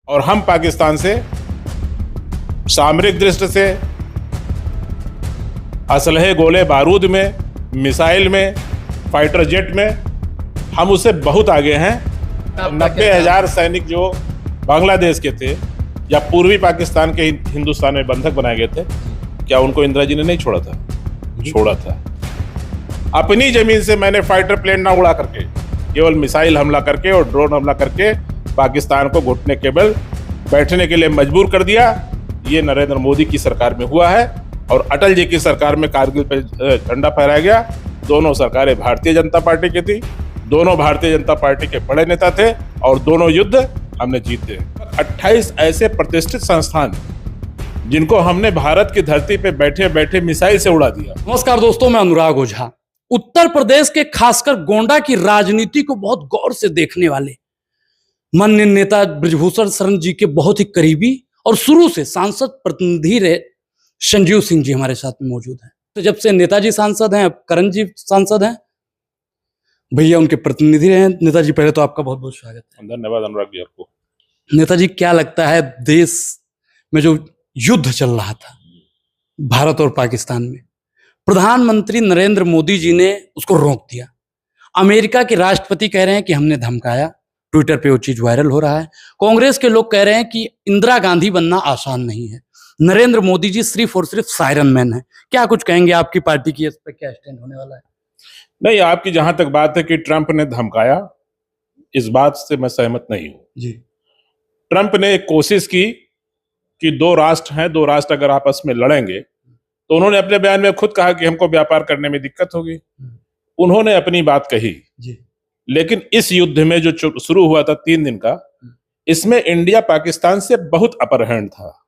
और हम पाकिस्तान से सामरिक दृष्टि से, असलहे गोले बारूद में, मिसाइल में, फाइटर जेट में हम उससे बहुत आगे हैं। 90,000 सैनिक जो बांग्लादेश के थे या पूर्वी पाकिस्तान के हिंदुस्तान में बंधक बनाए गए थे, क्या उनको इंदिरा जी ने नहीं छोड़ा था? छोड़ा था। अपनी जमीन से मैंने फाइटर प्लेन ना उड़ा करके, केवल मिसाइल हमला करके और ड्रोन हमला करके पाकिस्तान को घुटने के बल बैठने के लिए मजबूर कर दिया। ये नरेंद्र मोदी की सरकार में हुआ है और अटल जी की सरकार में कारगिल पे झंडा फहराया गया। दोनों सरकारें भारतीय जनता पार्टी की थी, दोनों भारतीय जनता पार्टी के बड़े नेता थे और दोनों युद्ध हमने जीते। 28 ऐसे प्रतिष्ठित संस्थान जिनको हमने भारत की धरती पे बैठे बैठे मिसाइल से उड़ा दिया। नमस्कार दोस्तों, मैं अनुराग ओझा। उत्तर प्रदेश के खासकर गोंडा की राजनीति को बहुत गौर से देखने वाले माननीय नेता बृजभूषण शरण जी के बहुत ही करीबी और शुरू से सांसद प्रतिनिधि रहे संजीव सिंह जी हमारे साथ में मौजूद हैं। तो जब से नेताजी सांसद हैं, करण जी सांसद हैं, भैया उनके प्रतिनिधि रहे। नेताजी पहले तो आपका बहुत बहुत स्वागत है। धन्यवाद अनुराग जी आपको। नेताजी, क्या लगता है देश में जो युद्ध चल रहा था भारत और पाकिस्तान में, प्रधानमंत्री नरेंद्र मोदी जी ने उसको रोक दिया। अमेरिका के राष्ट्रपति कह रहे हैं कि हमने धमकाया, ट्विटर पे वो चीज वायरल हो रहा है। कांग्रेस के लोग कह रहे हैं कि इंदिरा गांधी बनना आसान नहीं है। नरेंद्र मोदी जी सिर्फ और सिर्फ सायरन मैन है। क्या कुछ कहेंगे, आपकी पार्टी की इस पे क्या स्टैंड होने वाला है? नहीं, आपकी जहां तक बात है कि ट्रंप ने धमकाया, इस बात से मैं सहमत नहीं हूं जी। ट्रंप ने एक कोशिश की कि दो राष्ट्र हैं, दो राष्ट्र अगर आपस में लड़ेंगे, तो उन्होंने अपने बयान में खुद कहा कि हमको व्यापार करने में दिक्कत होगी। उन्होंने अपनी बात कही जी। लेकिन इस युद्ध में जो शुरू हुआ था 3 दिन का, इसमें इंडिया पाकिस्तान से बहुत अपर हैंड था।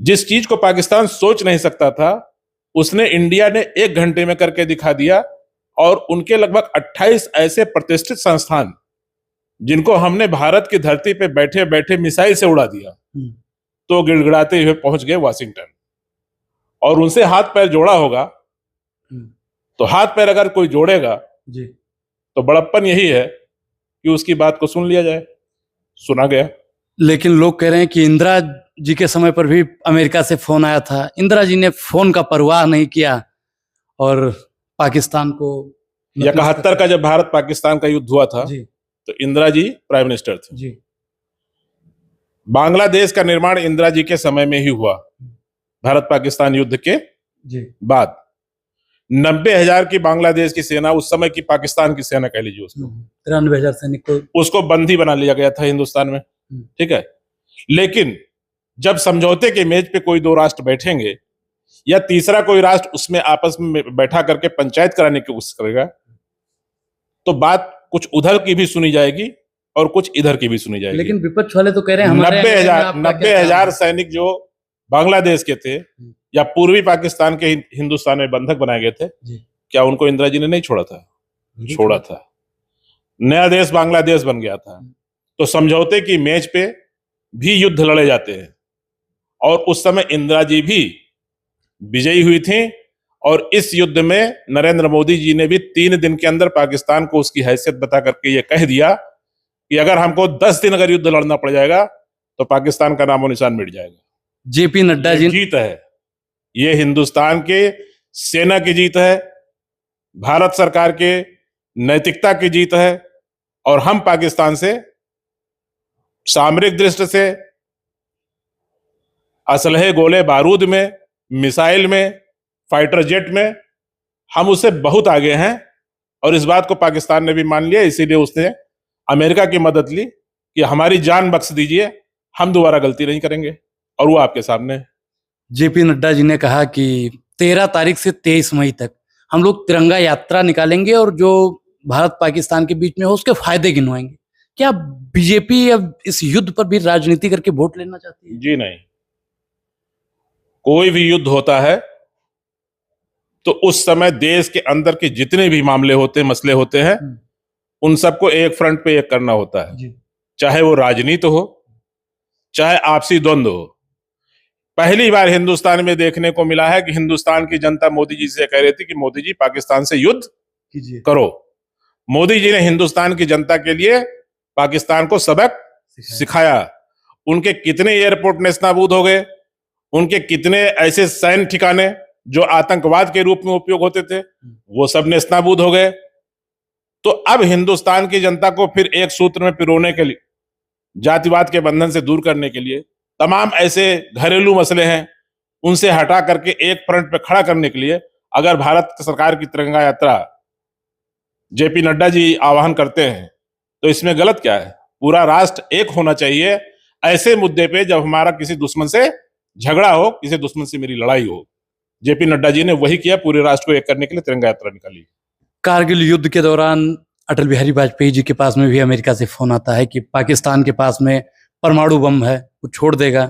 जिस चीज को पाकिस्तान सोच नहीं सकता था, उसने इंडिया ने 1 घंटे में करके दिखा दिया। और उनके लगभग 28 ऐसे प्रतिष्ठित संस्थान जिनको हमने भारत की धरती पे बैठे बैठे मिसाइल से उड़ा दिया, तो गिड़गिड़ाते हुए पहुंच गए वाशिंगटन। और उनसे हाथ पैर जोड़ा होगा, तो हाथ पैर अगर कोई जोड़ेगा जी, तो बड़प्पन यही है कि उसकी बात को सुन लिया जाए। सुना गया। लेकिन लोग कह रहे हैं कि इंदिरा जी के समय पर भी अमेरिका से फोन आया था, इंदिरा जी ने फोन का परवाह नहीं किया और पाकिस्तान को 71 का जब भारत पाकिस्तान का युद्ध हुआ था जी, तो इंदिरा जी प्राइम मिनिस्टर थे जी। बांग्लादेश का निर्माण इंदिरा जी के समय में ही हुआ, भारत पाकिस्तान युद्ध के जी। बाद। 90,000 की बांग्लादेश की सेना, उस समय की पाकिस्तान की सेना कह लीजिए उसको, 93,000 सैनिक को उसको बंदी बना लिया गया था हिंदुस्तान में। ठीक है, लेकिन जब समझौते के मेज पे कोई दो राष्ट्र बैठेंगे या तीसरा कोई राष्ट्र उसमें आपस में बैठा करके पंचायत कराने की कोशिश करेगा, तो बात कुछ उधर की भी सुनी जाएगी और कुछ इधर की भी सुनी जाएगी। लेकिन विपक्ष वाले तो कह रहे हैं हमारे 90,000 सैनिक जो बांग्लादेश के थे या पूर्वी पाकिस्तान के हिंदुस्तान में बंधक बनाए गए थे, क्या उनको इंदिरा जी ने नहीं छोड़ा था? छोड़ा था। नया देश बांग्लादेश बन गया था। तो समझौते की मेज पे भी युद्ध लड़े जाते हैं और उस समय इंदिरा जी भी विजयी हुई थी। और इस युद्ध में नरेंद्र मोदी जी ने भी 3 दिन के अंदर पाकिस्तान को उसकी हैसियत बता करके ये कह दिया कि अगर हमको 10 दिन अगर युद्ध लड़ना पड़ जाएगा तो पाकिस्तान का नामो निशान मिट जाएगा। जेपी नड्डा जी जीत है, ये हिंदुस्तान के सेना की जीत है, भारत सरकार के नैतिकता की जीत है। और हम पाकिस्तान से सामरिक दृष्टि से, असलहे गोले बारूद में, मिसाइल में, फाइटर जेट में हम उससे बहुत आगे हैं। और इस बात को पाकिस्तान ने भी मान लिया, इसीलिए उसने अमेरिका की मदद ली कि हमारी जान बख्श दीजिए, हम दोबारा गलती नहीं करेंगे। और वो आपके सामने। जेपी नड्डा जी ने कहा कि 13 तारीख से 23 मई तक हम लोग तिरंगा यात्रा निकालेंगे और जो भारत पाकिस्तान के बीच में हो उसके फायदे गिनवाएंगे। क्या बीजेपी अब इस युद्ध पर भी राजनीति करके वोट लेना चाहती है? जी नहीं। कोई भी युद्ध होता है तो उस समय देश के अंदर के जितने भी मामले होते हैं, मसले होते हैं, उन सबको एक फ्रंट पे एक करना होता है। चाहे वो राजनीति हो, चाहे आपसी द्वंद्व हो। पहली बार हिंदुस्तान में देखने को मिला है कि हिंदुस्तान की जनता मोदी जी से कह रही थी कि मोदी जी पाकिस्तान से युद्ध कीजिए, करो। मोदी जी ने हिंदुस्तान की जनता के लिए पाकिस्तान को सबक सिखाया उनके कितने एयरपोर्ट नेस्तनाबूद हो गए, उनके कितने ऐसे सैन्य ठिकाने जो आतंकवाद के रूप में उपयोग होते थे वो सब नेस्तनाबूद हो गए। तो अब हिंदुस्तान की जनता को फिर एक सूत्र में पिरोने के लिए, जातिवाद के बंधन से दूर करने के लिए, तमाम ऐसे घरेलू मसले हैं उनसे हटा करके एक फ्रंट पे खड़ा करने के लिए अगर भारत सरकार की तिरंगा यात्रा जेपी नड्डा जी आह्वान करते हैं तो इसमें गलत क्या है? पूरा राष्ट्र एक होना चाहिए ऐसे मुद्दे पे जब हमारा किसी दुश्मन से झगड़ा हो, किसी दुश्मन से मेरी लड़ाई हो। जेपी नड्डा जी ने वही किया, पूरे राष्ट्र को एक करने के लिए तिरंगा यात्रा निकाली। कारगिल युद्ध के दौरान अटल बिहारी वाजपेयी जी के पास में भी अमेरिका से फोन आता है कि पाकिस्तान के पास में परमाणु बम है, वो छोड़ देगा।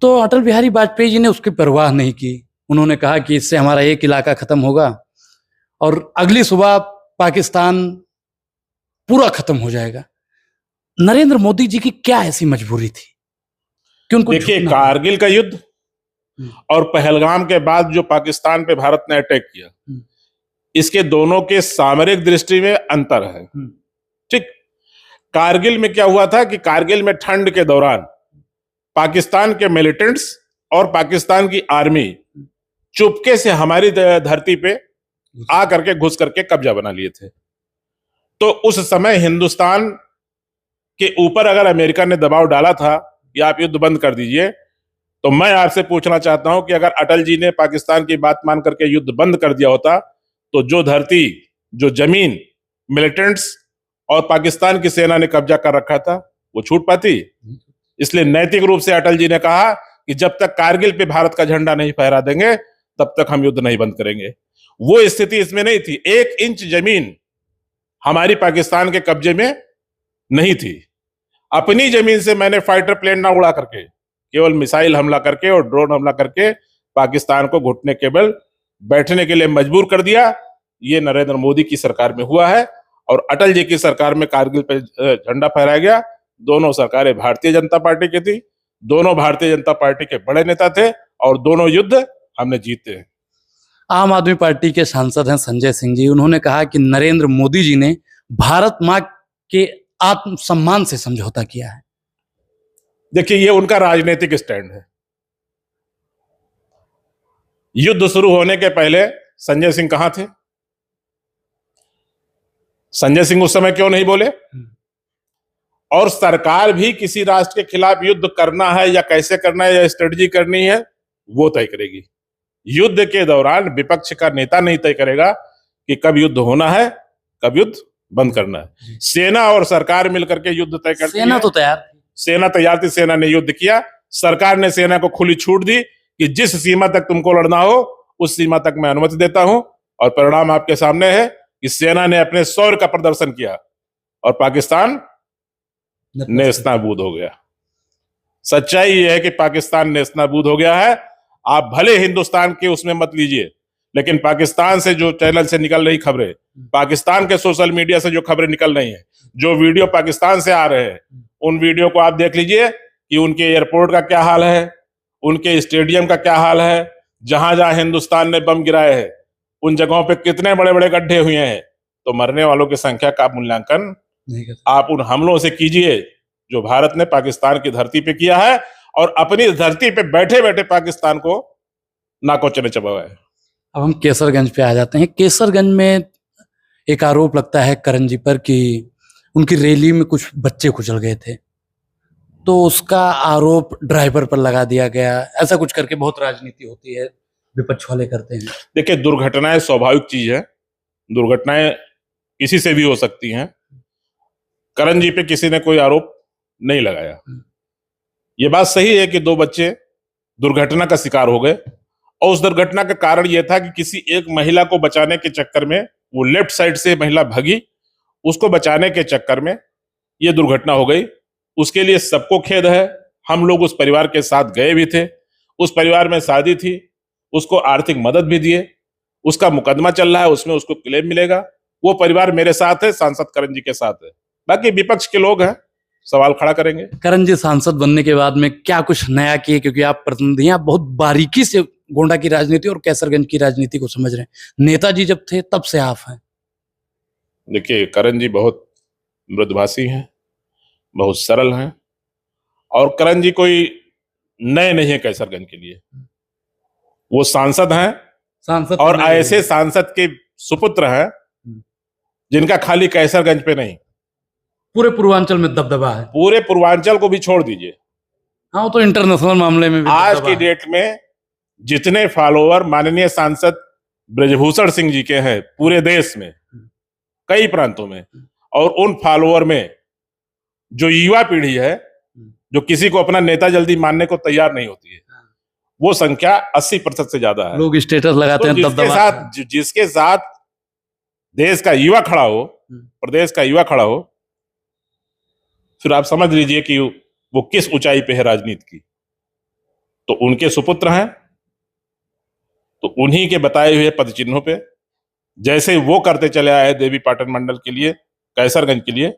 तो अटल बिहारी वाजपेयी जी ने उसकी परवाह नहीं की। उन्होंने कहा कि इससे हमारा एक इलाका खत्म होगा और अगली सुबह पाकिस्तान पूरा खत्म हो जाएगा। नरेंद्र मोदी जी की क्या ऐसी मजबूरी थी कि उनको देखिए, झुकना कारगिल का युद्ध और पहलगाम के बाद जो पाकिस्तान पे भारत ने अटैक किया, इसके दोनों के सामरिक दृष्टि में अंतर है। ठीक, कारगिल में क्या हुआ था कि कारगिल में ठंड के दौरान पाकिस्तान के मिलिटेंट्स और पाकिस्तान की आर्मी चुपके से हमारी धरती पे आ करके घुस करके कब्जा बना लिए थे। तो उस समय हिंदुस्तान के ऊपर अगर अमेरिका ने दबाव डाला था कि आप युद्ध बंद कर दीजिए, तो मैं आपसे पूछना चाहता हूं कि अगर अटल जी ने पाकिस्तान की बात मान करके युद्ध बंद कर दिया होता तो जो धरती, जो जमीन मिलिटेंट्स और पाकिस्तान की सेना ने कब्जा कर रखा था वो छूट पाती? इसलिए नैतिक रूप से अटल जी ने कहा कि जब तक कारगिल पे भारत का झंडा नहीं फहरा देंगे तब तक हम युद्ध नहीं बंद करेंगे। वो स्थिति इसमें नहीं थी। 1 इंच जमीन हमारी पाकिस्तान के कब्जे में नहीं थी। अपनी जमीन से मैंने फाइटर प्लेन ना उड़ा करके, केवल मिसाइल हमला करके और ड्रोन हमला करके पाकिस्तान को घुटने के बल बैठने के लिए मजबूर कर दिया। ये नरेंद्र मोदी की सरकार में हुआ है और अटल जी की सरकार में कारगिल पे झंडा फहराया गया। दोनों सरकारें भारतीय जनता पार्टी की थी, दोनों भारतीय जनता पार्टी के बड़े नेता थे और दोनों युद्ध हमने जीते हैं। आम आदमी पार्टी के सांसद हैं संजय सिंह जी, उन्होंने कहा कि नरेंद्र मोदी जी ने भारत मां के आत्मसम्मान से समझौता किया है। देखिए, ये उनका राजनीतिक स्टैंड है। युद्ध शुरू होने के पहले संजय सिंह कहां थे? संजय सिंह उस समय क्यों नहीं बोले? और सरकार भी किसी राष्ट्र के खिलाफ युद्ध करना है या कैसे करना है या स्ट्रेटजी करनी है वो तय करेगी। युद्ध के दौरान विपक्ष का नेता नहीं तय करेगा कि कब युद्ध होना है, कब युद्ध बंद करना है। सेना और सरकार मिलकर के युद्ध तय करती है। सेना तो तैयार, सेना तैयार थी, सेना ने युद्ध किया। सरकार ने सेना को खुली छूट दी कि जिस सीमा तक तुमको लड़ना हो उस सीमा तक मैं अनुमति देता हूं। और परिणाम आपके सामने है कि सेना ने अपने शौर्य का प्रदर्शन किया और पाकिस्तान नेस्तनाबूद हो गया। सच्चाई यह है कि पाकिस्तान नेस्तनाबूद हो गया है। आप भले हिंदुस्तान के उसमें मत लीजिए, लेकिन पाकिस्तान से जो चैनल से निकल रही खबरें, पाकिस्तान के सोशल मीडिया से जो खबरें निकल रही हैं, जो वीडियो पाकिस्तान से आ रहे हैं, उन वीडियो को आप देख लीजिए कि उनके एयरपोर्ट का क्या हाल है, उनके स्टेडियम का क्या हाल है। जहां जहां हिंदुस्तान ने बम गिराए हैं उन जगहों पे कितने बड़े बड़े गड्ढे हुए हैं। तो मरने वालों की संख्या का मूल्यांकन आप उन हमलों से कीजिए जो भारत ने पाकिस्तान की धरती पे किया है और अपनी धरती पे बैठे बैठे पाकिस्तान को नाकोचने चबाया है। अब हम केसरगंज पे आ जाते हैं। केसरगंज में एक आरोप लगता है करण जी पर कि उनकी रैली में कुछ बच्चे कुचल गए थे, तो उसका आरोप ड्राइवर पर लगा दिया गया। ऐसा कुछ करके बहुत राजनीति होती है, विपक्ष वाले करते हैं। देखिए, दुर्घटनाएं स्वाभाविक चीज है, दुर्घटनाएं किसी से भी हो सकती हैं। करण जी पे किसी ने कोई आरोप नहीं लगाया। ये बात सही है कि 2 बच्चे दुर्घटना का शिकार हो गए और उस दुर्घटना का कारण यह था कि किसी एक महिला को बचाने के चक्कर में वो लेफ्ट साइड से महिला भागी, उसको बचाने के चक्कर में ये दुर्घटना हो गई। उसके लिए सबको खेद है। हम लोग उस परिवार के साथ गए भी थे, उस परिवार में शादी थी, उसको आर्थिक मदद भी दिए, उसका मुकदमा चल रहा है, उसमें उसको क्लेम मिलेगा। वो परिवार मेरे साथ है, सांसद करण जी के साथ है। बाकी विपक्ष के लोग हैं, सवाल खड़ा करेंगे। करण जी सांसद बनने के बाद में क्या कुछ नया किए? क्योंकि आप प्रतिनिधि हैं, आप बहुत बारीकी से गोंडा की राजनीति और कैसरगंज की राजनीति को समझ रहे हैं। नेताजी जब थे तब से आप हैं। देखिए, करण जी बहुत मृदुभाषी हैं, बहुत सरल हैं और करण जी कोई नए नहीं है कैसरगंज के लिए, वो सांसद हैं सांसद और तो नहीं ऐसे है। सांसद के सुपुत्र हैं जिनका खाली कैसरगंज पे नहीं, पूरे पूर्वांचल में दबदबा है। पूरे पूर्वांचल को भी छोड़ दीजिए, हाँ, वो तो इंटरनेशनल मामले में भी आज दबदबा की है। डेट में जितने फॉलोअर माननीय सांसद ब्रजभूषण सिंह जी के हैं पूरे देश में, कई प्रांतों में, और उन फॉलोअर में जो युवा पीढ़ी है जो किसी को अपना नेता जल्दी मानने को तैयार नहीं होती है, वो संख्या 80% से ज्यादा है। लोग स्टेटस लगाते तो हैं दबदबा। जिसके साथ देश का युवा खड़ा हो, प्रदेश का युवा खड़ा हो, फिर आप समझ लीजिए कि वो किस ऊंचाई पे है राजनीति की। तो उनके सुपुत्र हैं, तो उन्हीं के बताए हुए पद चिन्हों पे जैसे वो करते चले आए देवी पाटन मंडल के लिए, कैसरगंज के लिए,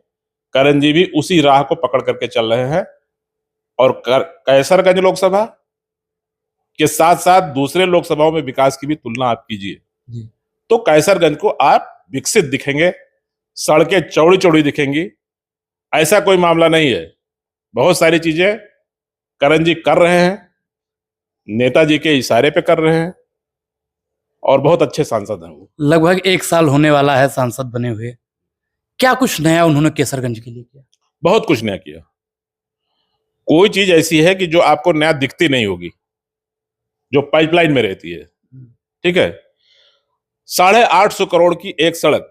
करण जी भी उसी राह को पकड़ करके चल रहे हैं। और कैसरगंज लोकसभा के साथ साथ दूसरे लोकसभाओं में विकास की भी तुलना आप कीजिए, तो कैसरगंज को आप विकसित दिखेंगे, सड़कें चौड़ी चौड़ी दिखेंगी। ऐसा कोई मामला नहीं है, बहुत सारी चीजें करण जी कर रहे हैं, नेताजी के इशारे पे कर रहे हैं, और बहुत अच्छे सांसद हैं वो। लगभग 1 साल होने वाला है सांसद बने हुए, क्या कुछ नया उन्होंने केसरगंज के लिए किया? बहुत कुछ नया किया। कोई चीज ऐसी है कि जो आपको नया दिखती नहीं होगी, जो पाइपलाइन में रहती है, ठीक है। 850 करोड़ की एक सड़क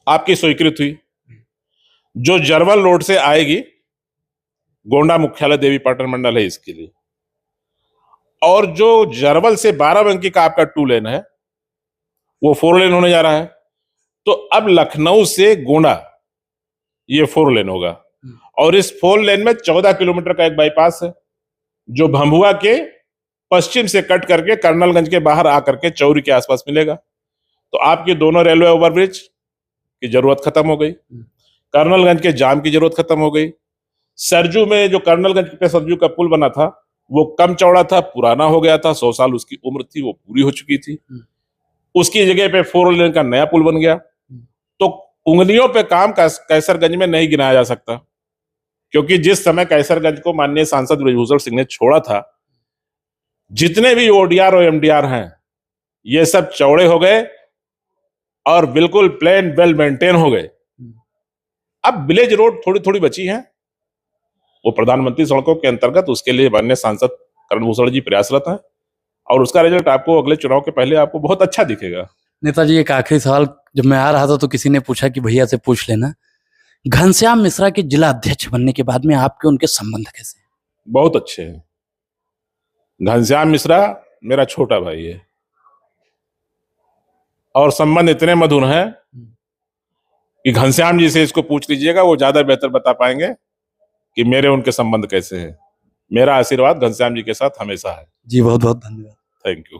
आपकी स्वीकृत हुई, जो जरवल रोड से आएगी, गोंडा मुख्यालय देवी पाटन मंडल है इसके लिए, और जो जरवल से बाराबंकी का आपका 2 लेन है वो 4 लेन होने जा रहा है। तो अब लखनऊ से गोंडा ये 4 लेन होगा, और इस 4 लेन में 14 किलोमीटर का एक बाईपास है जो भभुआ के पश्चिम से कट करके कर्नलगंज के बाहर आकर के चौरी के आसपास मिलेगा। तो आपकी दोनों रेलवे ओवरब्रिज की जरूरत खत्म हो गई, कर्नलगंज के जाम की जरूरत खत्म हो गई। सरजू में जो कर्नलगंज पे सरजू का पुल बना था वो कम चौड़ा था, पुराना हो गया था, 100 साल उसकी उम्र थी, वो पूरी हो चुकी थी। उसकी जगह पे 4 लेन का नया पुल बन गया। तो उंगलियों पे काम कैसरगंज में नहीं गिनाया जा सकता, क्योंकि जिस समय कैसरगंज को माननीय सांसद ब्रजभूषण सिंह ने छोड़ा था, जितने भी ओडीआर और एमडीआर हैं ये सब चौड़े हो गए और बिल्कुल प्लेन वेल मेंटेन हो गए। अब विलेज रोड थोड़ी थोड़ी बची हैं, वो प्रधानमंत्री सड़कों के अंतर्गत, उसके लिए माननीय सांसद करण भूषण जी प्रयासरत हैं, और उसका रिजल्ट आपको अगले चुनाव के पहले आपको बहुत अच्छा दिखेगा। नेताजी, एक आखिरी सवाल, जब मैं आ रहा था तो किसी ने पूछा कि भैया से पूछ लेना, घनश्याम मिश्रा के जिला अध्यक्ष बनने के बाद में आपके उनके संबंध कैसे हैं? बहुत अच्छे हैं। घनश्याम मिश्रा मेरा छोटा भाई है, और संबंध इतने मधुर हैं कि घनश्याम जी से इसको पूछ लीजिएगा, वो ज्यादा बेहतर बता पाएंगे कि मेरे उनके संबंध कैसे हैं। मेरा आशीर्वाद घनश्याम जी के साथ हमेशा है। जी, बहुत बहुत धन्यवाद। Thank you.